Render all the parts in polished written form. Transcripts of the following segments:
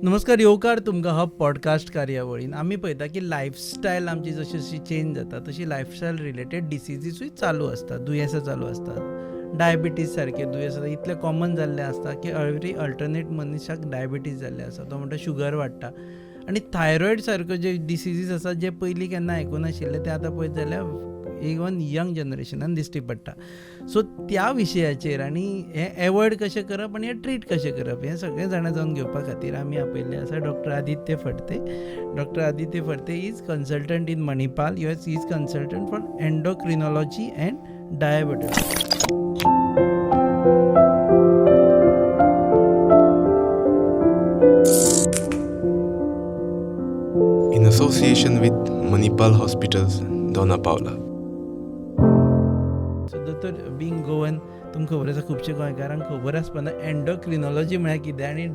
नमस्कार, येवकार तुमकां हो पॉडकास्ट कार्यावळीन आमी पळयता की लायफस्टायल आमची जशी जशी चेंज जाता तशी लायफस्टायल रिलेटेड डिसिजीसूय चालू आसता, दुयेंसां चालू आसतात. डायबिटीज सारके दुयेंस इतले कॉमन जाल्ले आसता की एवरी अल्टरनेट मनशाक डायबिटीज जाल्ले आसा, तो म्हणटा शुगर वाडटा. आनी थायरॉयड सारको जे डिसिजीस आसा जे पयलीं केन्ना आयकूं नाशिल्ले ते आतां पळयत जाल्यार इवन यंग जनरेशनान दिश्टी पडटा. सो त्या विशयाचेर आनी हें एवॉयड कशें करप आनी हें ट्रीट कशें करप हें सगळें जाणा जावन घेवपा खातीर आमी आपयल्ले आसा doctor Aditya Phadte. Doctor Aditya Phadte is consultant in Manipal. Is consultant for endocrinology and diabetology. In association with Manipal Hospitals, Dona Paula. So दोतोर बींग गोवन तुमकां खबर आसा खुबशे गोंयकारांक खबर आसपाना एंडोक्रिनॉलॉजी म्हळ्यार कितें आनी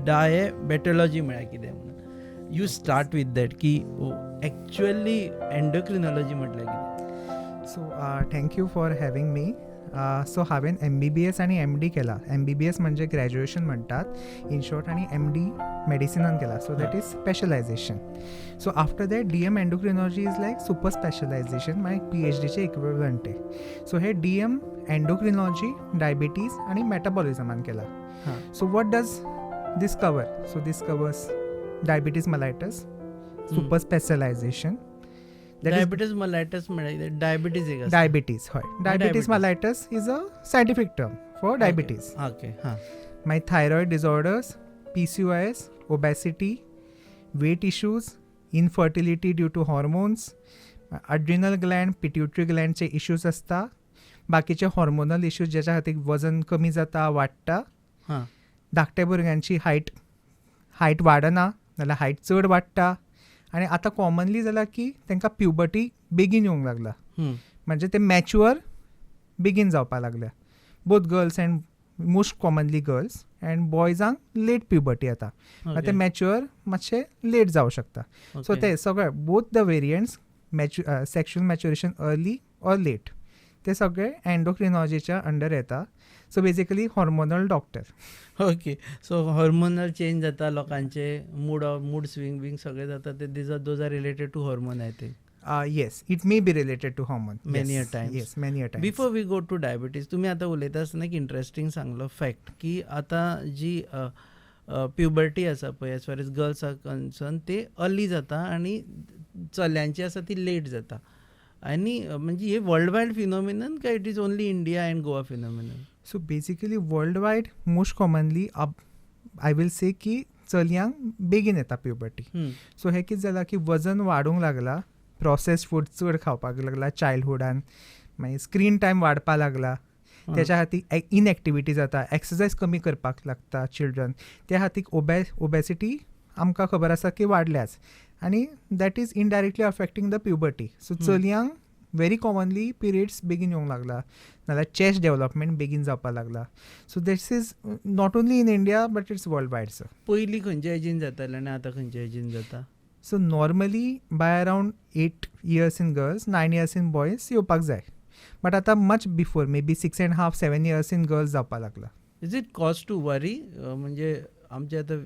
डायबेटॉलॉजी म्हळ्यार कितें म्हणून. यू स्टार्ट वीथ दॅट की एक्चुअली एंडोक्रिनॉलॉजी म्हटल्यार कितें. So thank you for having me. So हांवें MBBS आनी MD केला. MBBS म्हणजे ग्रॅज्युएशन म्हणटात इन शॉर्ट, आनी MD मेडिसिनान केला. So that is specialisation. So after that DM endocrinology is like super specialisation, my PhDचे इक्विवलंट आहे. सो हे DM एंडोक्रिनॉलॉजी, डायबिटीज आनी मेटाबॉलिझमान केला. So what does this cover? So this covers diabetes मेलायटस, super specialisation. Diabetes mellitus म्हळ्यार diabetes एक diabetes, हय. Diabetes mellitus is a scientific term for diabetes. Okay. हां. मागीर thyroid disorders, PCOS, obesity, weight issues, infertility due to hormones, adrenal gland, pituitary ग्लँडचे issues आसता. बाकीचे hormonal issues ज्याच्या खातीर वजन कमी जाता, वाडटा. हां. धाकट्या भुरग्यांची हायट वाडना नाल्यार हायट चड वाडटा. आनी आतां कॉमनली जालां की तांकां प्युबर्टी बेगीन येवंक लागला. म्हणजे ते मॅच्युअर बेगीन जावपाक लागल्या. Both girls and most commonly girls and बॉयजांक लेट प्युबर्टी येता. ते मॅच्युअर मातशें लेट जावं शकता. सो ते सगळे both the variants sexual maturation early or late ते सगळे एंडोक्रिनॉलॉजीच्या अंडर येता. So basically hormonal doctor. Okay. So hormonal change जाता लोकांचे, मूड स्विंग बींग सगळे जाता ते those are related to hormone I think. Yes, it may be related to hormone many a times. Yes, many a times. Before we go to diabetes, तुम्ही आता उलयता आसतना एक इंट्रस्टींग सांगलो फॅक्ट की आतां जी प्युबर्टी आसा पळय as far as girls are concern ते अर्ली जाता आनी चल्यांची आसा ती लेट जाता. आनी म्हणजे हे वर्ल्ड वायड फिनोमिनन काय it is only India and Goa phenomenon? So basically world wide most commonly I will say की चलयांक बेगीन येता प्युबर्टी. सो हे कितें जालां की वजन वाडूंक लागला, प्रोसेस्ड फूड चड खावपाक लागला चायल्डहुडान, मागीर स्क्रीन टायम वाडपाक लागला. त्याच्या खातीर इनएक्टिविटी जाता, एक्सरसायज कमी करपाक लागता चिल्ड्रन. त्या खातीर ओबेसिटी आमकां खबर आसा की वाडल्याच. आनी that is indirectly affecting the puberty. So चलयांक व्हेरी कॉमनली पिरियड्स बेगीन येवंक लागला नाल्यार चेस्ट डेवलपमेंट बेगीन जावपाक लागला. So this is not only in India but it's worldwide. Sir पयलीं खंयच्या एजीन जातालें आनी आतां खंयच्या एजीन जाता? So normally by around 8 years in girls, 9 years in boys येवपाक जाय. बट आतां much before may be 6.5-7 years in girls जावपाक लागला. Is it cause to worry? म्हणजे आमचे आतां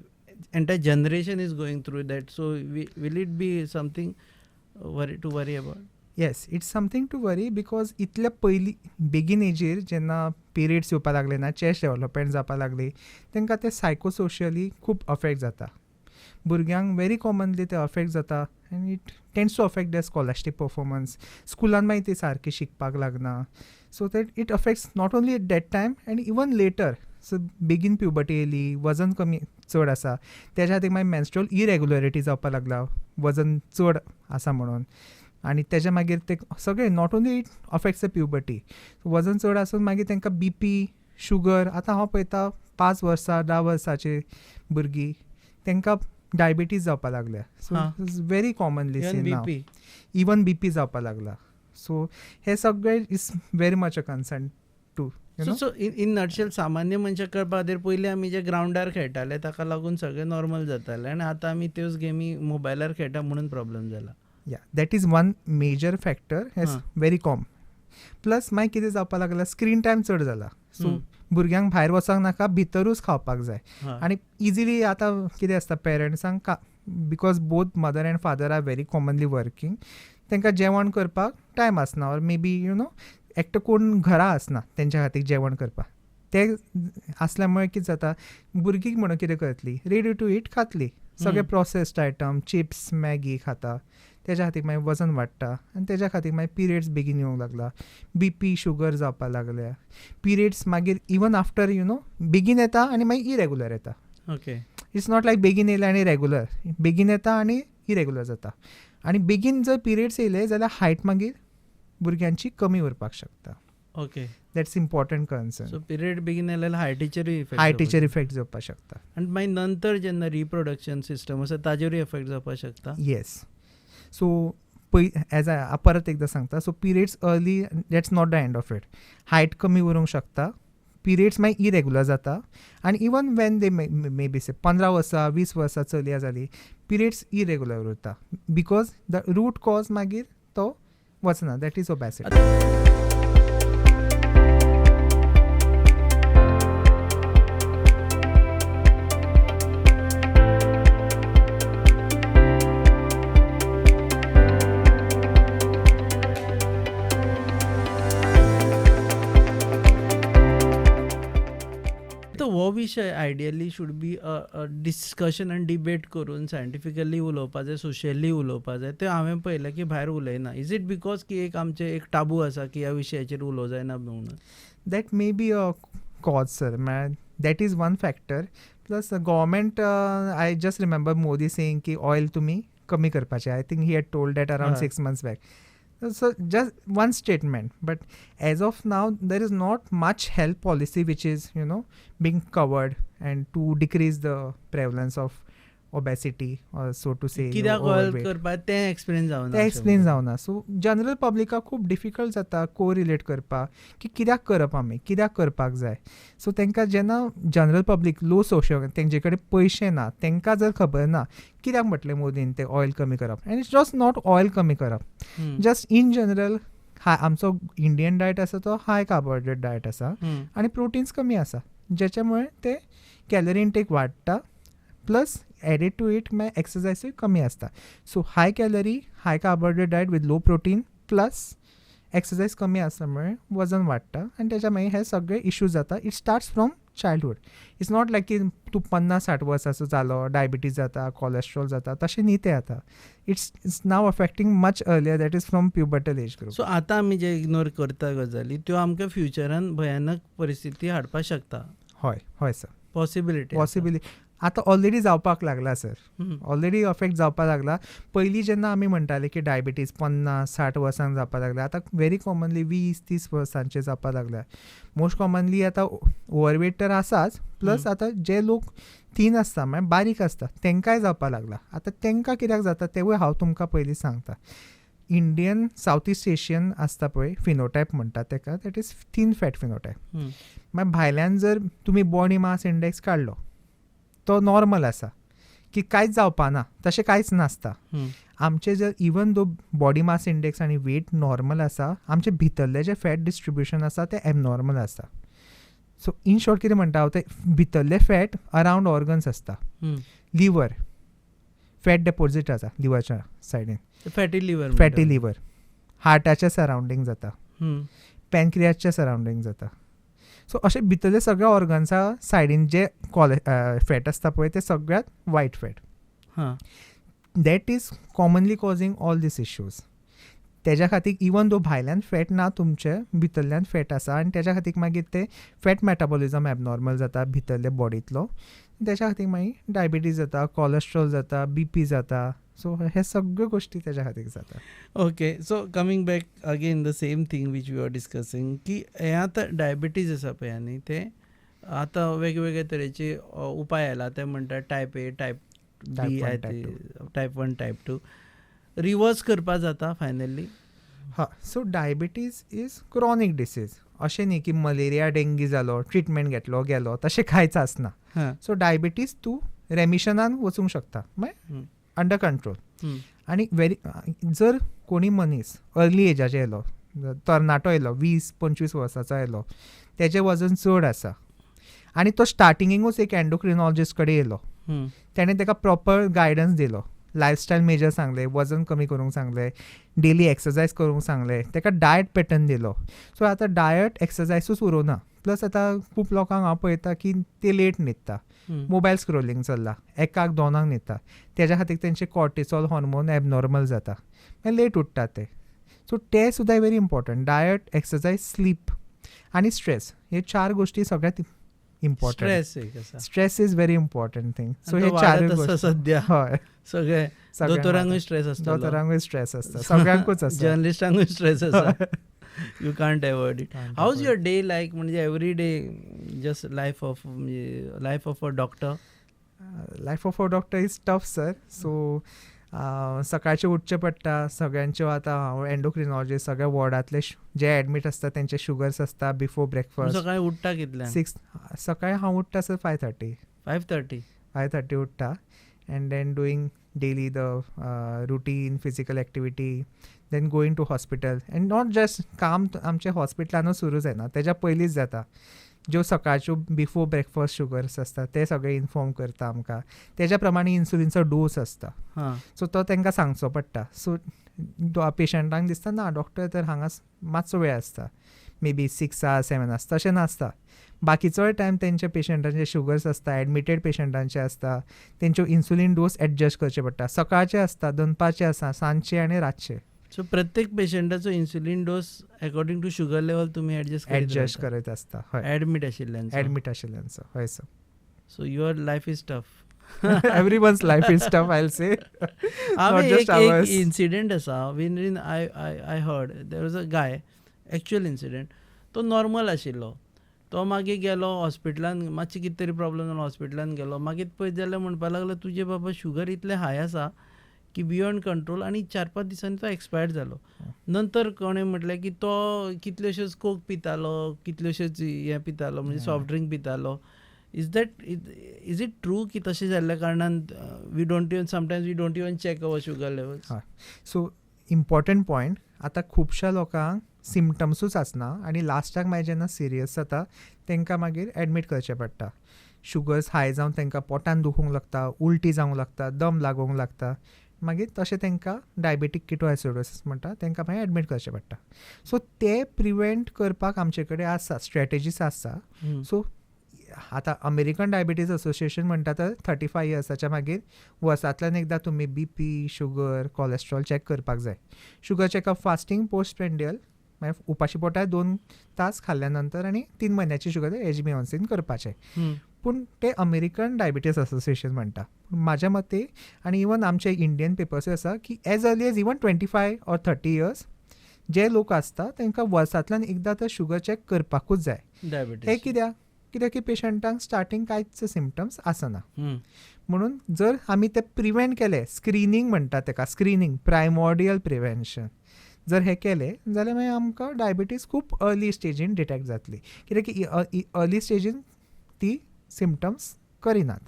entire generation is going through that, so will it be something to worry about? Yes, it's something to worry because इतल्या पयलीं बेगीन एजीर जेन्ना periods येवपाक लागले ना, चेस्ट डेवलपमेंट जावपाक लागली, तांकां ते सायकोसोशियली खूब अफेक्ट जाता. भुरग्यांक व्हेरी कॉमनली ते अफेक्ट जाता आनी it tends to affect their scholarship performance. स्कुलान मागीर ती सारकी शिकपाक लागना. So that it affects not only at that time and even later. So बेगीन प्युबर्टी येयली, वजन कमी चड आसा, तेज्या खातीर मागीर मेन्स्ट्रुअल इरेग्युलरिटी जावपाक लागला, वजन चड आसा म्हणून. आनी तेज्या मागीर ते सगळे not only it affects the puberty. वजन चड आसून मागीर तांकां BP, शुगर. आतां हांव पळयता 5 वर्सां 10 वर्सांचे भुरगीं तांकां डायबिटीज जावपाक लागल्या. So it's very commonly seen now. Even BP जावपाक लागला. सो हे सगळे is very much a concern too. So in nutshell सामान्य मनशाक कळपा खातीर पयलीं आमी जे ग्रावंडार खेळटाले ताका लागून सगळें नॉर्मल जातालें आनी आतां आमी त्योच गेमी मोबायलार खेळटा म्हणून प्रॉब्लेम जाला. Yeah that is one major factor. He's very common. Plus मागीर कितें जावपाक लागला, स्क्रीन टायम चड जाला. सो भुरग्यांक भायर वचोंक नाका, भितरूच खावपाक जाय. हय. आनी इजिली आतां कितें आसता पेरंट्सांक because both mother and father are very commonly working, तांकां जेवण करपाक time Asna, or may be एकटो कोण घरा आसना तेंच्या खातीर जेवण करपाक. ते आसल्या मुळे कितें जाता, भुरगीं म्हणून कितें करतलीं, रेडी टू ईट खातलीं. सगळे प्रोसेस्ड आयटम, चिप्स, मॅगी खाता. तेज्या खातीर मागीर वजन वाडटा आनी तेज्या खातीर मागीर पिरियड्स बेगीन येवंक लागला, BP शुगर जावपाक लागल्या. पिरियड्स मागीर इवन आफ्टर बेगीन येता आनी मागीर इरेगुलर येता. ओके. इट्स नॉट लायक बेगीन येयलें आनी रेगुलर, बेगीन येता आनी इरेगुलर जाता. आनी बेगीन जर पिरियड्स येयले जाल्यार हायट मागीर भुरग्यांची कमी उरपाक शकता. Okay. That's important concern. So period बेगीन येयल्यार हायटीचेरूय इफेक्ट हायटीचेर इफेक्ट जावपाक शकता. आनी मागीर नंतर जेन्ना रिप्रोडक्शन सिस्टम आसा ताजेरूय इफेक्ट जावपाक शकता. येस. सो एज परत एकदां सांगता, so periods early that's not the end of it. Height कमी उरूंक शकता, पिरियड्स मागीर इरेगुलर जाता आनी even when they may be से 15 वर्सां 20 वर्सां चलया जाली, पिरियड्स इरेगुलर उरता बिकॉज द रूट कॉज मागीर तो वचना, दॅट इज ओबेसिटी. हो विशय आयडियली शूड बी डिस्कशन आनी डिबेट करून सायंटिफिकली उलोवपा जाय, सोशियली उलोवपा जाय. ते हांवें पळयलां की भायर उलयना. इज इट बिकॉज की आमचे एक टाबू आसा की ह्या विशयाचेर उलोवं जायना म्हणून? That may be a cause sir, that is one factor. Plus government, I just remember Modi saying की ऑयल तुमी कमी करपाचें. I think he had told that around 6 months back. So just one statement, but as of now there is not much health policy which is being covered and to decrease the prevalence of obesity or so to say कित्याक oil overweight. करपा तें explain जावना. ते explain जावना. So general पब्लिकाक खूब difficult जाता को relate करपाक की कित्याक करप आमी, कित्याक करपाक जाय. सो तांकां जेन्ना जनरल पब्लीक लो सोशियो तेंचे कडेन पयशे ना, तांकां जर खबर ना कित्याक म्हटलें मोदीन ते ऑयल कमी करप. End it's just not oil कमी करप, जस्ट इन जनरल आमचो इंडियन डायट आसा तो हाय कार्बोहायड्रेट डायट आसा आनी प्रोटिन्स कमी आसा, जेच्या मुळे ते कॅलरी इंटेक वाडटा. प्लस एडेड टू इट मागीर एक्सरसायजूय कमी आसता. So high calorie, high carbohydrate diet with low protein plus exercise कमी आसल्या मुळे वजन वाडटा आनी तेच्या मागीर हे सगळे इश्यूज जाता. It starts from childhood. It's not like की तूं 50-60 वर्साचो जालो, डायबिटीज जाता, कोलेस्ट्रॉल जाता, तशें न्ही तें आतां. It's now affecting much earlier, that is from pubertal age group. So आतां आमी जे इग्नोर करता गजाली त्यो आमकां फ्युचरान भयानक परिस्थिती हाडपाक शकता. हय सर, पॉसिबिलिटी आतां ऑलरेडी जावपाक लागला सर, ऑलरेडी अफेक्ट जावपाक लागला. पयलीं जेन्ना आमी म्हणटाले की डायबिटीज 50-60 वर्सांक जावपाक लागल्या, आतां व्हेरी कॉमनली 20-30 वर्सांचे जावपाक लागल्या. मोस्ट कॉमनली आतां ओवरवेट तर आसाच, प्लस आतां जे लोक थीन आसता म्हळ्यार बारीक आसता तांकांय जावपाक लागला. आतां तांकां कित्याक जाता तेवूय हांव तुमकां पयलीं सांगता. इंडियन सावथ ईस्ट एशियन आसता पळय फिनोटायप म्हणटा ताका, दॅट इज थीन फॅट फिनोटायप. मागीर भायल्यान जर तुमी बॉडी मास इंडेक्स काडलो तो नॉर्मल आसा की कांयच जावपा ना, तशें कांयच नासता. आमचे जर even though body mass index आनी वेट नॉर्मल आसा, आमचे भितरलें जें फॅट डिस्ट्रिब्युशन आसा तें एबनॉर्मल आसा. सो इन शॉर्ट कितें म्हणटा हांव, ते भितरले फॅट अरावंड ऑर्गन्स आसता. लिवर फॅट डेपोजीट आसा लिवरच्या सायडीन, फॅटी लिवर हार्टाच्या सरावंडींग जाता, पॅनक्रियासच्या सरावंडींग जाता. सो अशे भितरले सगळ्या ऑर्गन्सा सायडीन जे फॅट आसता पळय ते सगळ्यात वायट fat. That is commonly causing all these issues. तेज्या खातीर इवन दो भायल्यान फॅट ना, तुमचे भितरल्यान फॅट आसा आनी तेज्या खातीर मागीर ते फॅट मेटाबॉलिझम एबनॉर्मल जाता भितरल्या बॉडींतलो. तेज्या खातीर मागीर डायबिटीज जाता, कोलेस्ट्रॉल जाता, BP जाता. सो हे सगळ्यो गोश्टी तेज्या खातीर जाता. Okay. So coming back again the same thing which we are discussing की हे आतां डायबिटीज आसा पळय आनी ते आतां वेगवेगळे तरेचे उपाय आयला. ते म्हणटा type A, type B, type 1, type 2 reverse करपा जाता finally? So diabetes is chronic disease. अशें न्ही की मलेरिया डेंगी जालो ट्रिटमेंट घेतलो गेलो, तशें कांयच आसना. सो डायबिटीज तूं रेमिशनान वचूंक शकता, मागीर अंडर कंट्रोल. आनी जर कोणी मनीस अर्ली एजाचो येयलो, तरणाटो येयलो 20-25 वर्साचो येयलो, तेजें वजन चड आसा आनी तो स्टार्टिंगूच एक एंडोक्रिनॉलॉजिस्ट कडेन येयलो. तेणें ताका प्रॉपर गायडन्स दिलो, लायफस्टायल मेजर सांगले, वजन कमी करूंक सांगलें, डेली एक्सरसायज करूंक सांगलें, ताका डायट पॅटर्न दिलो. सो आतां डायट एक्सरसायजूच उरोना. प्लस आतां खूब लोकांक हांव पळयता की ते लेट न्हिदता, मोबायल स्क्रोलिंग चल्ला, 1-2 न्हिदता, तेज्या खातीर तेंचे कॉर्टिसॉल हॉर्मोन एबनॉर्मल जाता, मागीर लेट उठटा ते. सो ते सुद्दां very important. Diet, exercise, sleep आनी स्ट्रेस, हे 4 गोश्टी सगळ्यात important. Stress is very important thing. So हे 4 गोश्टी सध्या हय सगळे दोतोरांकूय स्ट्रेस असता, दोतोरांकूय स्ट्रेस आसता, सगळ्यांकूच आसता. जर्नलिस्टांकूय स्ट्रेस आसा. You can't avoid it. How is your day like, म्हणजे every day just life of a doctor? Life of a doctor is tough sir. सो सकाळचें उठचें पडटा, सगळ्यांच्यो आतां हांव एंडोक्रिनॉलॉजिस्ट, सगळ्या वॉर्डांतले जे एडमीट आसता तेंचे शुगर्स आसता बिफोर ब्रेकफास्ट. सकाळी उठटा कितल्यान? 6 सकाळी हांव उठटा सर 5:30. 5:30 उठटा and then doing daily the routine physical activity, then going to hospital. And not just काम आमचे हॉस्पिटलानूच सुरू जायना, तेज्या पयलींच जाता. ज्यो सकाळच्यो बिफोर ब्रेकफास्ट शुगर्स आसता ते सगळे इन्फॉर्म करता आमकां. तेज्या प्रमाणे इन्सुलिनचो डोस आसता, सो तो तांकां सांगचो पडटा. सो पेशंटांक दिसता ना डॉक्टर तर हांगा मातसो वेळ आसता, मे बी 6 hours 7 hours, तशें नासता. बाकीचोय टायम तेंचे पेशंटांचे शुगर्स आसता, एडमिटेड पेशंटांचे आसता, तेंच्यो इन्सुलीन डोस एडजस्ट करचे पडटा. सकाळचे आसता, दनपारचे आसा, सांजचे आनी रातचे. सो प्रत्येक पेशंटाचो insulin dose according to sugar level तुमी एडजस्ट करत आसता. हय, एडमीट आशिल्ल्यांचो. हय सर. So your life is tough. Everyone's life is tough, I'll say. Not just एक ours. इन्सिडेंट आसा win I heard there was a guy, actual incident. तो नॉर्मल आशिल्लो, तो मागीर गेलो हॉस्पिटलान, मातशी कितें तरी प्रॉब्लम जालो, हॉस्पिटलान गेलो. मागीर पळयत जाल्यार म्हणपाक लागलो तुजे बाबा शुगर इतले हाय आसा की बियॉन्ड कंट्रोल, आनी 4-5 दिसांनी तो एक्सपायर्ड जालो. नंतर कोणें म्हटलें की तो कितल्योश्योच कोक पितालो, कितल्योश्योच हें पितालो, म्हणजे सॉफ्ट ड्रिंक पितालो. इज इट ट्रू की तशें जाल्ल्या कारणान we don't even check our sugar levels? So important point. आतां खुबश्या लोकांक सिम्टम्सूच आसना आनी लास्टाक मागीर जेन्ना सिरियस जाता तांकां मागीर एडमीट करचें पडटा. शुगर्स हाय जावन तांकां पोटान दुखूंक लागता, उलटी जावंक लागता, दम लागूंक लागता, मागीर तशें तांकां डायबेटीक किटोएसिडोसिस म्हणटा, तांकां मागीर एडमीट करचें पडटा. सो ते प्रिवेंट करपाक आमचे कडेन आसा, स्ट्रॅटेजीस आसा. सो आतां अमेरिकन डायबिटीज असोसिएशन म्हणटा तर 35 इयर्साच्या मागीर वर्सांतल्यान एकदां तुमी BP, शुगर, कोलेस्ट्रॉल चॅक करपाक जाय. Sugar checkup fasting post prandial, मागीर उपाशी पोटार 2 तास खाल्ल्या नंतर आनी 3 म्हयन्याची शुगर HbA1c करपाचें. पूण ते अमेरिकन डायबिटीज असोसिएशन म्हणटा. म्हाज्या मते आनी इवन आमचे इंडियन पेपर्सूय आसा की as early as even 25 or 30 years जे लोक आसता तांकां वर्सांतल्यान एकदां तर शुगर चॅक करपाकूच जाय. हे कित्याक की पेशंटांक स्टार्टींग कांयच सिम्टम्स आसना. म्हणून जर आमी ते प्रिवेंट केले, स्क्रिनींग म्हणटा ताका, स्क्रिनींग प्रायमोडियल प्रिवेंशन जर हे केलें जाल्यार मागीर आमकां डायबिटीज खूब अर्ली स्टेजीन डिटेक्ट जातली. कित्याक की अर्ली स्टेजीन ती सिम्टम्स करिनात.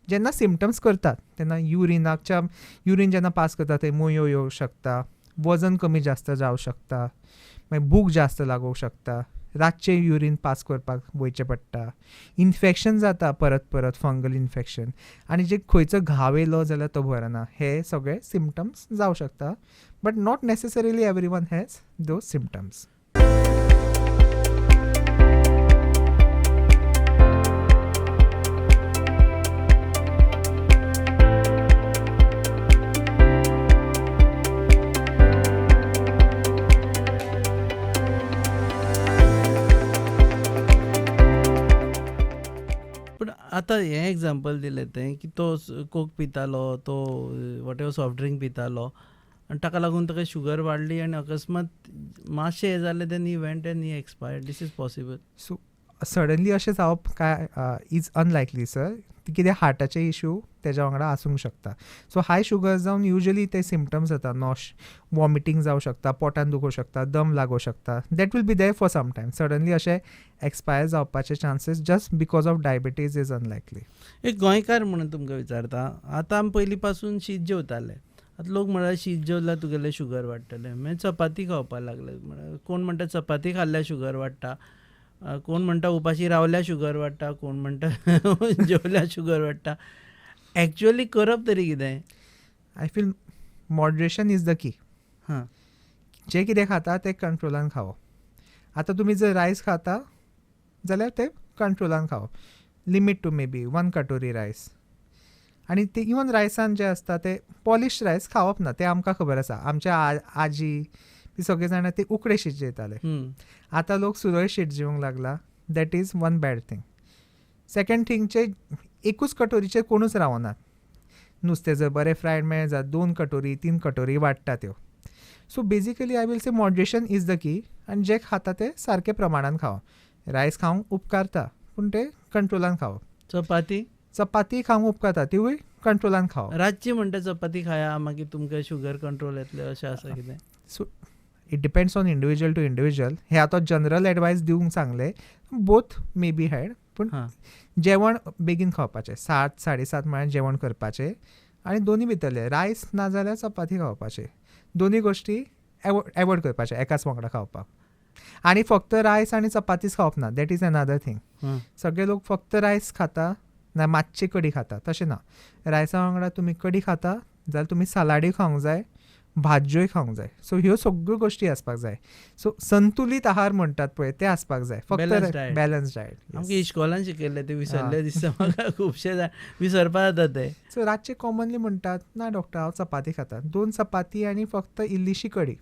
जेन्ना सिम्टम्स करतात तेन्ना युरीन जेन्ना पास करता थंय मोयो येवंक शकता, वजन कमी जास्त जावंक शकता, मागीर भूक जास्त लागूंक शकता, रातचे युरीन पास करपाक वयचें पडटा, इन्फेक्शन जाता परत फंगल इन्फेक्शन, आनी जे खंयचो घाव येयलो जाल्यार तो भरना. हे सगळे सिम्टम्स जावंक शकता, but not necessarily everyone has those symptoms. आतां हें एग्जाम्पल दिलें तें की तो कोक पितालो, तो वॉट एवर सॉफ्ट ड्रिंक पितालो, आनी ताका लागून ताका शुगर वाडली आनी अकस्मात मातशें हें जालें then he went and he expired. This is possible? So suddenly अशें जावप काय इज अनलायकली सर. कितें हार्टाचे इश्यू तेज्या वांगडा आसूंक शकता. सो हाय शुगर जावन युजली ते सिम्टम्स जाता, वॉमिटींग जावंक शकता, पोटान दुखूंक शकता, दम लागूंक शकता. That will be there for some time. Suddenly अशें एक्सपायर जावपाचे chances just because of diabetes is unlikely. एक गोंयकार म्हणून तुमकां विचारता, आतां आमी पयलीं पासून शीत जेवताले, आतां लोक म्हळ्यार शीत जेवल्यार तुगेलें शुगर वाडटलें, मागीर चपाती खावपाक लागले. कोण म्हणटा चपाती खाल्ल्यार शुगर वाडटा, कोण म्हणटा उपाशी रावल्या शुगर वाडटा, कोण म्हणटा जेवल्या शुगर वाडटा. एक्चुअली करप तरी कितें? I feel moderation is the की. हां. जे कितें खाता तें कंट्रोलान खावप. आतां तुमी जर रायस खाता जाल्यार ते कंट्रोलान खावप. लिमीट टू मे बी 1 कटोरी रायस. आनी ते इवन रायसान जे आसता ते पॉलिश रायस खावप ना, ते आमकां खबर आसा. आमच्या आजी बी सगळे जाणां ते उकडे शीत जेयताले. आतां लोक सुरय शीत जेवंक लागला. That is one bad thing. Second थिंगचे एकूच कटोरीचेर कोणूच रावनात. नुस्तें जर बरें फ्रायड मेळ्ळें जाल्यार 2 कटोरी 3 कटोरी वाडटा त्यो. So basically I will say moderation is the key. आनी जे खाता ते सारके प्रमाणान खावप. रायस खावंक उपकारता पूण ते कंट्रोलान खावप. चपाती खावंक उपकारता तिवूय कंट्रोलान खावप. रातची म्हणटा चपाती खाया मागीर तुमकां शुगर कंट्रोल येतले अशें आसा कितें? So it depends on individual to individual. हे आतां जनरल एडवायस दिवंक सांगले. Both may be had. पूण जेवण बेगीन खावपाचें. 7-7:30 म्हळ्यार जेवण करपाचें आनी दोनी भितरले रायस नाजाल्यार चपाती खावपाचें. दोनी गोश्टी एवॉयड करपाचे एकाच वांगडा खावपाक. आनी फक्त रायस आनी चपातीच खावप ना. That is another thing. सगळे लोक फक्त रायस खाता ना मातशी कडी खाता. तशें ना. रायसा वांगडा तुमी कडी खाता जाल्यार तुमी सलाडूय खावंक जाय, भाज्योय खावंक जाय. सो ह्यो सगळ्यो गोश्टी आसपाक जाय. सो संतुलीत आहार म्हणटात पळय ते आसपाक जाय. फक्त बॅलन्स डायट. आमकां इश्कॉलान शिकयल्ले ते विसरले दिसता म्हाका. खुबशे विसरपा जाता ते. सो रातचे कॉमनली म्हणटात ना डॉक्टर हांव चपाती खाता. 2 चपाती आनी फक्त इल्लीशी कडी.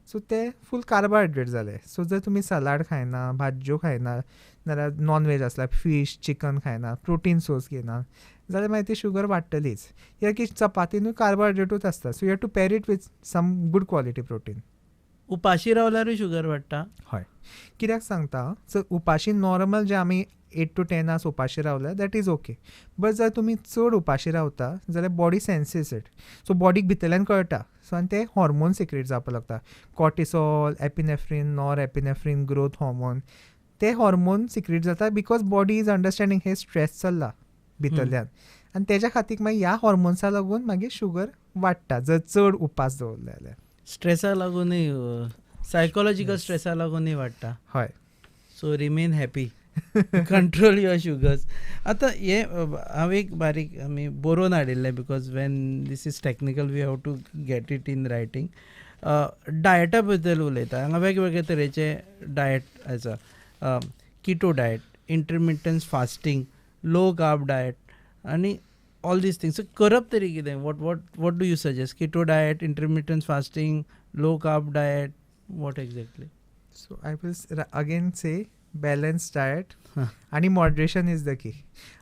सो ते फूल कार्बोहायड्रेट जाले. सो जर तुमी सलाड खायना, भाज्यो खायना, नाजाल्यार नॉन वेज आसल्यार फिश चिकन खायना, प्रोटीन सोर्स घेयना जाल्यार मागीर ती शुगर वाडटलीच. कित्याक की चपातीनूय कार्बोहायड्रेटूच आसता. So you have to pair it with some good quality protein. उपाशी रावल्यारूय शुगर वाडटा? हय. कित्याक सांगता, जर उपाशी नॉर्मल जे आमी 8 to 10 hours उपाशी रावल्यार दॅट इज ओके. बट जर तुमी चड उपाशी रावता जाल्यार बॉडी सेन्सीस इट. सो बॉडीक भितरल्यान कळटा. सो आनी ते हॉर्मोन सिक्रेट जावपाक लागता. Cortisol, epinephrine, nor epinephrine, growth hormone. ते हॉर्मोन सिक्रेट जाता बिकॉज बॉडी इज अंडरस्टँडींग हे स्ट्रेस चल्ला भितरल्यान. आनी तेज्या खातीर मागीर ह्या हॉर्मोन्सा लागून मागीर शुगर वाडटा जर चड उपास दवरले जाल्यार. स्ट्रेसा लागूनय सायकोलॉजिकल स्ट्रेसा लागूनय वाडटा. हय. So remain happy. Control your sugars. आतां हे हांव एक बारीक आमी बरोवन हाडिल्लें because when this is technical we have to get it in writing. डायटा बद्दल उलयता. हांगा वेगवेगळे तरेचे डायट आसा. Keto diet, intermittent fasting, low carb diet आनी ऑल दीस थिंग्स. करप तरी कितें? What do you suggest? Keto diet, intermittent fasting, low carb diet, what exactly? So I will again say balance diet आनी moderation is the की.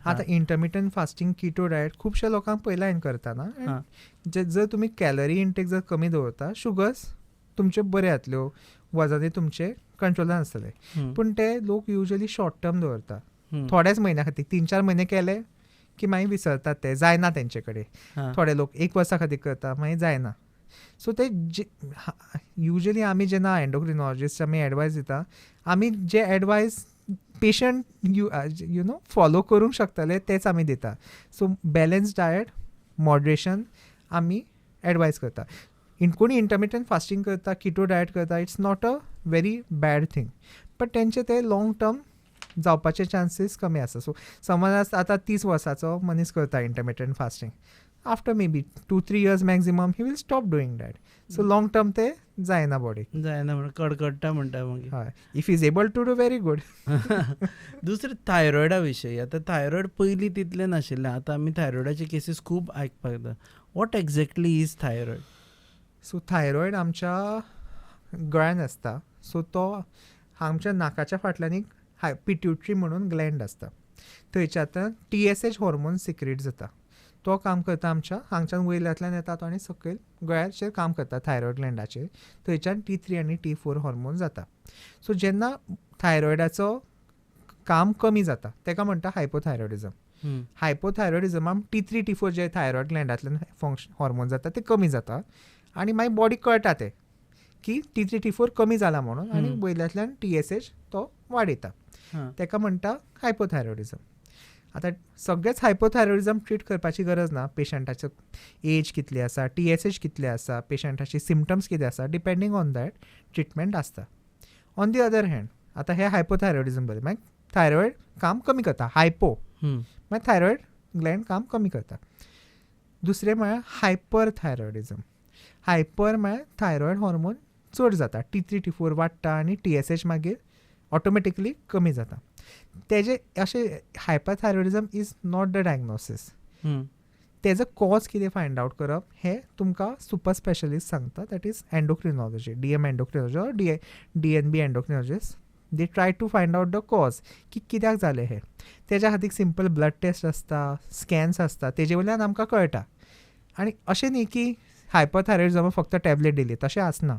आतां intermittent fasting keto diet खुबशा लोकांक पयला हांवें करतना. जर तुमी कॅलरी इंटेक जर कमी दवरता शुगर्स तुमचे बरे जातल्यो, वजनूय तुमचे कंट्रोलान आसतले. पूण ते लोक युजली शॉर्ट टर्म दवरता. थोड्याच म्हयन्या खातीर 3-4 म्हयने केले की मागीर विसरतात. ते जायना तेंचे कडेन. थोडे लोक 1 वर्सा खातीर करता मागीर जायना. सो ते युजली आमी जेन्ना एंडोक्रिनॉलॉजिस्ट आमी एडवायस दिता आमी जे advice patient you know follow करूंक शकतले तेच आमी दिता. सो बॅलन्स डायट, मॉडरेशन आमी एडवायस करता. कोणी इंटरमिटंट फास्टींग करता, किटो डायट करता, it's not a very bad thing. But तेंचे ते लाँग टर्म जावपाचे चान्सीस कमी आसा. सो समज आतां 30 वर्साचो मनीस करता intermittent fasting. After may be 2-3 years maximum he will stop doing that. So long term ते जायना बॉडीक. जायना म्हणून कडकडटा म्हणटा मागीर. हय. If is able to do very good. दुसरें थायरॉयडा विशयी. आतां थायरॉयड पयलीं तितलें नाशिल्लें. आतां आमी थायरॉयडाचे केसीस खूब आयकपाक येता. What exactly is thyroid? So thyroid आमच्या गळ्यान आसता. सो तो आमच्या नाकाच्या फाटल्यान एक पिट्युटरी म्हणून ग्लँड आसता. थंयच्यान TSH हॉर्मोन सिक्रेट जाता. तो काम करता आमच्या हांगच्यान वयल्यातल्यान येता तो आनी सकयल गळ्याचेर काम करता थायरॉयड ग्लँडाचेर. थंयच्यान T3 आनी T4 हॉर्मोन जाता. सो जेन्ना थायरॉयडाचो काम कमी जाता तेका म्हणटा हायपोथायरॉयडिझम. हायपोथायरॉयडिझमाक T3 T4 जे थायरॉयड ग्लँडांतल्यान हॉर्मोन जाता ते कमी जाता आनी मागीर बॉडीक कळटा ते की T3 T4 कमी जाला म्हणून आनी वयल्यातल्यान TSH तो वाडयता. तेका म्हणटा हायपोथायरॉयडिझम. आतां सगळेच हायपोथायरॉयडिझम ट्रीट करपाची गरज ना. पेशंटाचो एज कितली आसा, TSH कितले आसा, पेशंटाची सिमटम्स कितें आसा, डिपेंडींग ऑन दॅट ट्रिटमेंट आसता. ऑन दी अदर हँड आतां हे हायपोथायरॉयडिझम बरें मागीर थायरॉयड काम कमी करता हायपो मागीर थायरॉयड ग्लँड काम कमी करता. दुसरें म्हळ्यार हायपर थायरॉयडिझम. हायपर म्हळ्यार थायरॉयड हॉर्मोन चड जाता, T3 T4 वाडटा आनी TSH मागीर ऑटोमॅटिकली कमी जाता. तेजे अशें hyperthyroidism is not the diagnosis. तेजो कॉज कितें फायंड आवट करप हें तुमकां सुपर स्पेशलिस्ट सांगता, that is endocrinology, DM endocrinology or DNB endocrinologist. They try to find out the cause की कित्याक जालें हें. तेज्या खातीर सिंपल ब्लड टेस्ट आसता, स्कॅन्स आसता, तेजे वयल्यान आमकां कळटा. आनी अशें न्ही की हायपरथायरॉयडिझमाक फक्त टॅबलेट दिली, तशें आसना.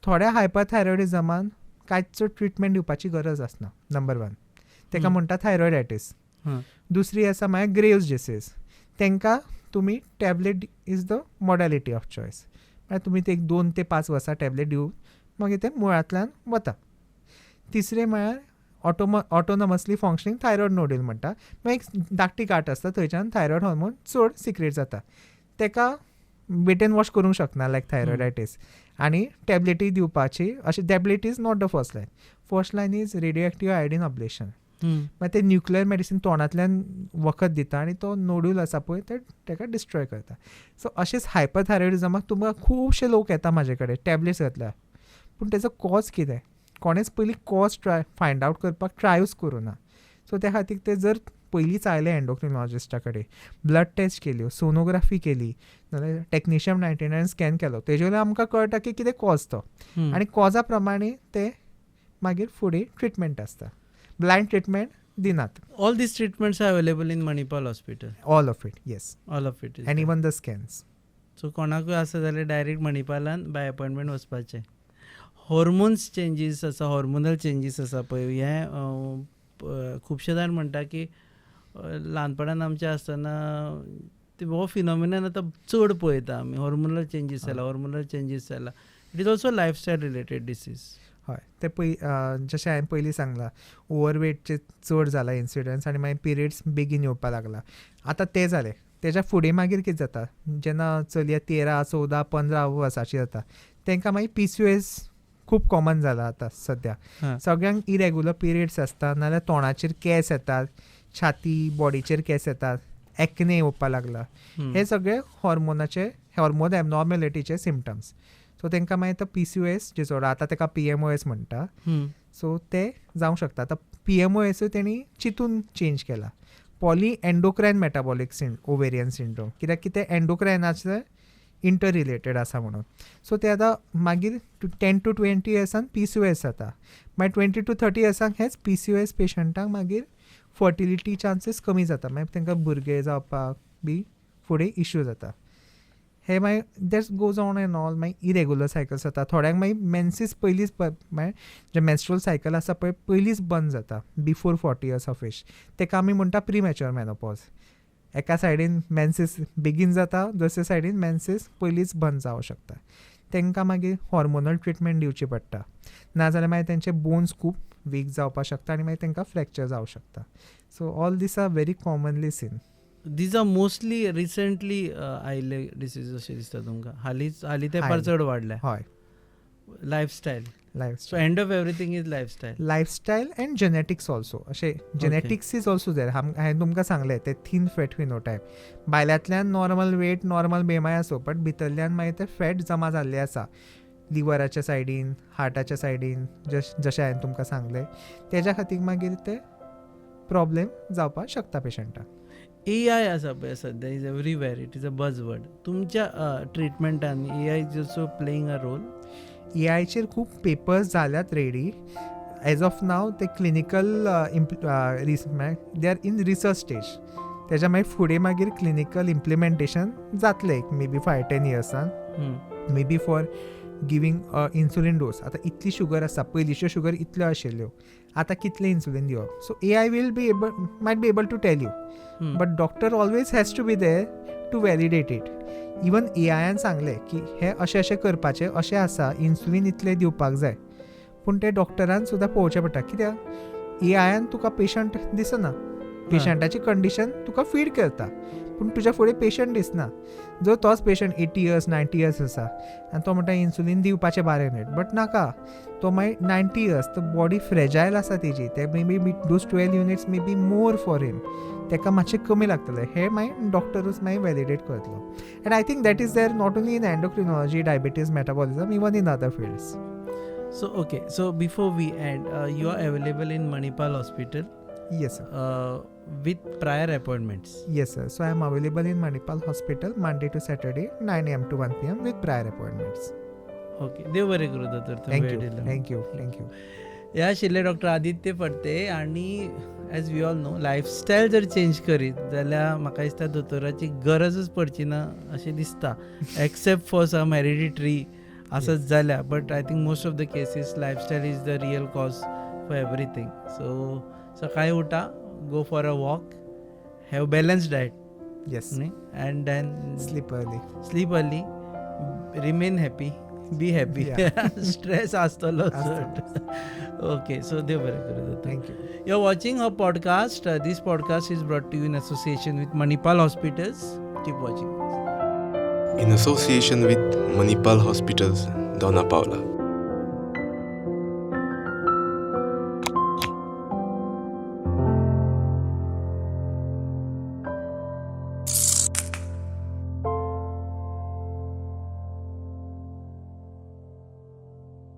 थोड्या हायपरथायरॉयडिझमान कांयच ट्रिटमेंट दिवपाची गरज आसना. नंबर 1 तेका म्हणटा थायरॉयडायटीस. दुसरी आसा म्हळ्यार ग्रेव्स डिसीज. तांकां तुमी tablet is the modality of choice. म्हळ्यार तुमी ते 2 ते 5 वर्सां टॅबलेट दिवन मागीर ते मुळांतल्यान वता. तिसरें म्हळ्यार ऑटोनॉमसली फंक्शनींग थायरॉयड नोड्यूल म्हणटा. मागीर एक धाकटी गांठ आसता, थंयच्यान थायरॉयड हॉर्मोन चड सिक्रेट जाता. तेका वेट एंड वॉश करूंक शकना लायक थायरॉयडायटीस. आनी टॅबलेटी दिवपाची अशी tablet is not the first line. First line is radioactive ablation. मागीर ते न्युक्लियर मेडिसीन तोंडांतल्यान वखद दिता आनी तो नोड्यूल आसा पळय तेका डिस्ट्रॉय करता. सो अशेंच हायपरथायरॉयडिझमाक तुमकां खुबशे लोक येता म्हाजे कडेन टॅबलेट्स घेतल्या, पूण तेजो कॉज कितें कोणेच पयलीं कॉज फायंड आवट करपाक ट्रायूच करूं ना. सो त्या खातीर ते जर पयलींच आयले एंडोक्रिनॉलॉजिस्टा कडेन, ब्लड टेस्ट केल्यो, सोनोग्राफी केली, नाजाल्यार टॅक्निशियम 99 स्कॅन केलो, तेजे वयल्यान आमकां कळटा की कितें कॉज तो. आनी कॉजा प्रमाणे ते मागीर फुडें ट्रिटमेंट आसता. ब्लायंड ट्रिटमेंट दिनात. All these treatments are available in Manipal hospital. All of it, yes. All of it and even the scans. So कोणाकूय आसा जाल्यार डायरेक्ट मणिपालान बाय अपॉयंटमेंट वचपाचें. हॉर्मोन्स चेंजीस आसा, हॉर्मोनल चेंजीस आसा पळय, हें खुबशे जाण म्हणटा की ल्हानपणान आमचे आसतना हो फिनॉमिनन आतां चड पळयता आमी. हॉर्मोनल चेंजीस जाला. It is also lifestyle related disease. हय, ते जशें हांवें पयलीं सांगलां, ओवरवेटचे चड जाला इन्सिडन्स आनी मागीर पिरियड्स बेगीन येवपाक लागला. आतां तें जालें, तेज्या फुडें मागीर कितें जाता, जेन्ना चलया 13, 14, 15 वर्साची जाता तांकां मागीर PCOS खूब कॉमन जाला आतां सद्या. सगळ्यांक इरेग्युलर पिरियड्स आसता, नाजाल्यार तोंडाचेर केस येतात, छाती बॉडीचेर केस येतात, एक्ने येवपाक लागला. हे सगळे हॉर्मोन एबनॉर्मेलिटीचे सिम्पटम्स. सो तांकां मागीर तो PCOS डिसऑर्डर, आतां ताका PMOS म्हणटा. सो ते जावंक शकता. आतां PMOS तेणी चिंतून चेंज केला, पॉली एंडोक्रायन मेटाबॉलीक ओवेरियन सिंड्रोम, कित्याक की ते एंडोक्रायनाचे इंटर रिलेटेड आसा म्हणून. सो ते आतां मागीर 10 to 20 इयर्सान PCOS जाता. मागीर 20 to 30 इयर्सांक हेच PCOS पेशंटांक मागीर फर्टिलिटी चान्सीस कमी जाता, मागीर तांकां भुरगे जावपाक बी फुडें इश्यू जाता. हे मागीर that goes on end all. मागीर इरेग्युलर सायकल्स जाता. थोड्यांक मागीर मेन्सीस पयलींच मागीर जे मेन्स्ट्रुअल सायकल आसा पळय पयलींच बंद जाता बिफोर 40 इयर्स ऑफ एज. ताका आमी म्हणटा प्रीमॅच्युअर मेनोपॉज. एका सायडीन मेन्सीस बेगीन जाता, दुसरे सायडीन मेन्सीस पयलींच बंद जावंक शकता. तांकां मागीर हॉर्मोनल ट्रिटमेंट दिवची पडटा, नाजाल्यार मागीर तेंचे बोन्स खूब वीक जावपाक शकता आनी मागीर तांकां फ्रॅक्चर जावंक शकता. So all this are very commonly seen. These are mostly recently आयिल्ले डिसीज अशें दिसता तुमकां? हाली तेंपार चड वाडल्या. हय, lifestyle. So and of everything is lifestyle and genetics also. अशें जेनेटिक्स इज ऑल्सो देर. हांवें तुमकां सांगलें ते थीन फॅट फिनोटायप. भायल्यांतल्यान नॉर्मल वेट, नॉर्मल BMI आसूं, बट भितरल्यान मागीर ते फॅट जमा जाल्ले आसा लिवराच्या सायडीन, हार्टाच्या सायडीन, जशें हांवें तुमकां सांगलें. तेज्या खातीर मागीर ते प्रॉब्लेम जावपाक शकता पेशंटाक. AI आसा पळय सद्या, is everywhere, it is a buzz word. तुमच्या ट्रिटमेंटान AI is also playing a role? AIचेर खूब पेपर्स जाल्यात रेडी. एज ऑफ नाव ते clinical they are in research stage. तेज्या मागीर फुडें मागीर क्लिनिकल इम्प्लिमेंटेशन जातलें मे बी 5-10 इयर्सान. May be for giving insulin dose. आतां इतली शुगर आसा, पयलींच्यो शुगर इतल्यो आशिल्ल्यो, आतां कितले इन्सुलीन दिवप. So AI will be might be able to tell you, but doctor always has to be there to validate it. Even AIन सांगलें की हे अशें अशें करपाचें, अशें आसा, इन्सुलीन इतलें दिवपाक जाय. पूण ते डॉक्टरान सुद्दां पळोवचें पडटा, कित्याक AIन तुका पेशंट दिसना, पेशंटाची कंडिशन तुका फीड करता. पूण तुज्या फुडें पेशंट दिसना. जर तोच पेशंट 80 इयर्स 90 इयर्स आसा आनी तो म्हणटा इन्सुलीन दिवपाचें बारे न्हय, बट नाका, तो मागीर 90 इयर्स, तो बॉडी फ्रेजायल आसा तेजी, ते may be those 12 units may be more for him, ताका मातशें कमी लागतलें, हें मागीर डॉक्टरूच मागीर वॅलिडेट करतलो. And I think that is there not only in endocrinology, diabetes, metabolism, even in other fields. So okay, so before we end, you are available in Manipal Hospital Yes, sir. with prior appointments. Yes, sir. So I am available in Manipal Hospital Monday to Saturday, 9 a.m. to 1 p.m. with prior appointments. Okay, देव बरें करूं दोतोर, तूं Thank वेळ you. दिलो. Thank you. Thank you. हे आशिल्ले doctor Aditya Phadte, आनी as we all know, lifestyle जर चेंज करीत जाल्यार म्हाका दिसता दोतोराची गरजच पडची ना अशें दिसता, एक्सेप्ट फॉर सम हेरिडिटरी आसत जाल्यार, but I think most of the cases lifestyle is the real cause for everything. So सकाळी उठा, go for a walk, have balanced diet, Yes. And then Sleep early. Sleep early, remain happy, be happy. Stress आसतलो चड. Okay, so देव बरें करूं दोतोर. Thank you. You're watching our podcast. This podcast is brought to you in association with Manipal Hospitals. Keep watching. In association with Manipal Hospitals, Dona Paula.